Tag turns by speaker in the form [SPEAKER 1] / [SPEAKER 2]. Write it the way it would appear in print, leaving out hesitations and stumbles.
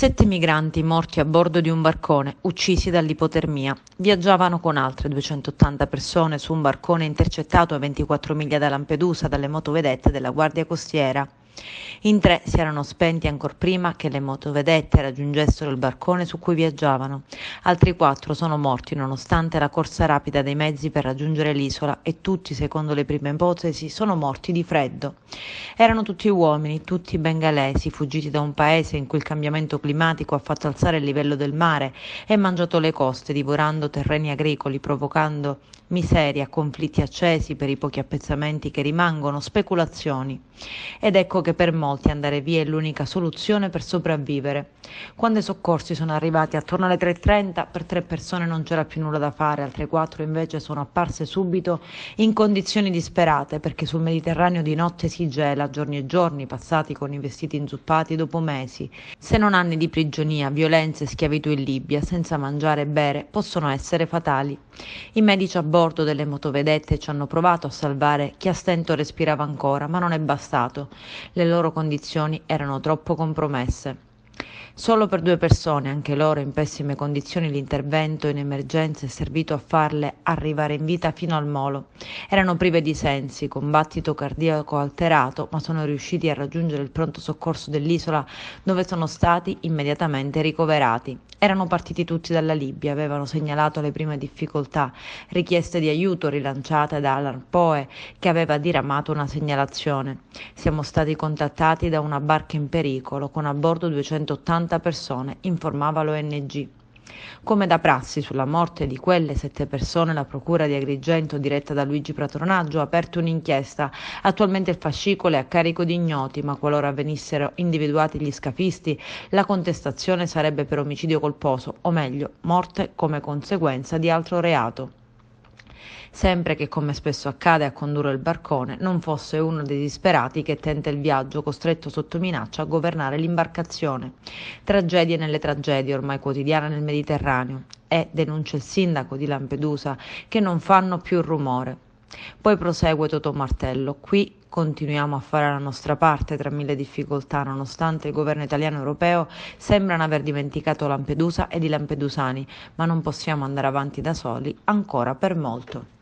[SPEAKER 1] 7 migranti morti a bordo di un barcone, uccisi dall'ipotermia. Viaggiavano con altre 280 persone su un barcone intercettato a 24 miglia da Lampedusa dalle motovedette della Guardia Costiera. In 3 si erano spenti ancor prima che le motovedette raggiungessero il barcone su cui viaggiavano. Altri 4 sono morti nonostante la corsa rapida dei mezzi per raggiungere l'isola e tutti, secondo le prime ipotesi, sono morti di freddo. Erano tutti uomini, tutti bengalesi, fuggiti da un paese in cui il cambiamento climatico ha fatto alzare il livello del mare e mangiato le coste, divorando terreni agricoli, provocando miseria, conflitti accesi per i pochi appezzamenti che rimangono, speculazioni. Ed ecco che per molti andare via è l'unica soluzione per sopravvivere. Quando i soccorsi sono arrivati attorno alle 3:30, per 3 persone non c'era più nulla da fare, altre 4 invece sono apparse subito in condizioni disperate perché sul Mediterraneo di notte si gela, giorni e giorni passati con i vestiti inzuppati dopo mesi. Se non anni di prigionia, violenze e schiavitù in Libia, senza mangiare e bere, possono essere fatali. I medici a bordo delle motovedette ci hanno provato a salvare chi a stento respirava ancora, ma non è bastato. Le loro condizioni erano troppo compromesse. Solo per 2 persone, anche loro in pessime condizioni, l'intervento in emergenza è servito a farle arrivare in vita fino al molo. Erano prive di sensi, con battito cardiaco alterato, ma sono riusciti a raggiungere il pronto soccorso dell'isola dove sono stati immediatamente ricoverati. Erano partiti tutti dalla Libia, avevano segnalato le prime difficoltà, richieste di aiuto rilanciate da Alarpoe che aveva diramato una segnalazione. Siamo stati contattati da una barca in pericolo con a bordo 280 persone, informava l'ONG. Come da prassi sulla morte di quelle 7 persone, la Procura di Agrigento, diretta da Luigi Patronaggio, ha aperto un'inchiesta. Attualmente il fascicolo è a carico di ignoti, ma qualora venissero individuati gli scafisti, la contestazione sarebbe per omicidio colposo, o meglio, morte come conseguenza di altro reato. Sempre che, come spesso accade a condurre il barcone, non fosse uno dei disperati che tenta il viaggio costretto sotto minaccia a governare l'imbarcazione. Tragedie nelle tragedie ormai quotidiane nel Mediterraneo e, denuncia il sindaco di Lampedusa, che non fanno più rumore. Poi prosegue Totò Martello: qui continuiamo a fare la nostra parte tra mille difficoltà, nonostante il governo italiano e europeo sembrano aver dimenticato Lampedusa ed i lampedusani, ma non possiamo andare avanti da soli ancora per molto.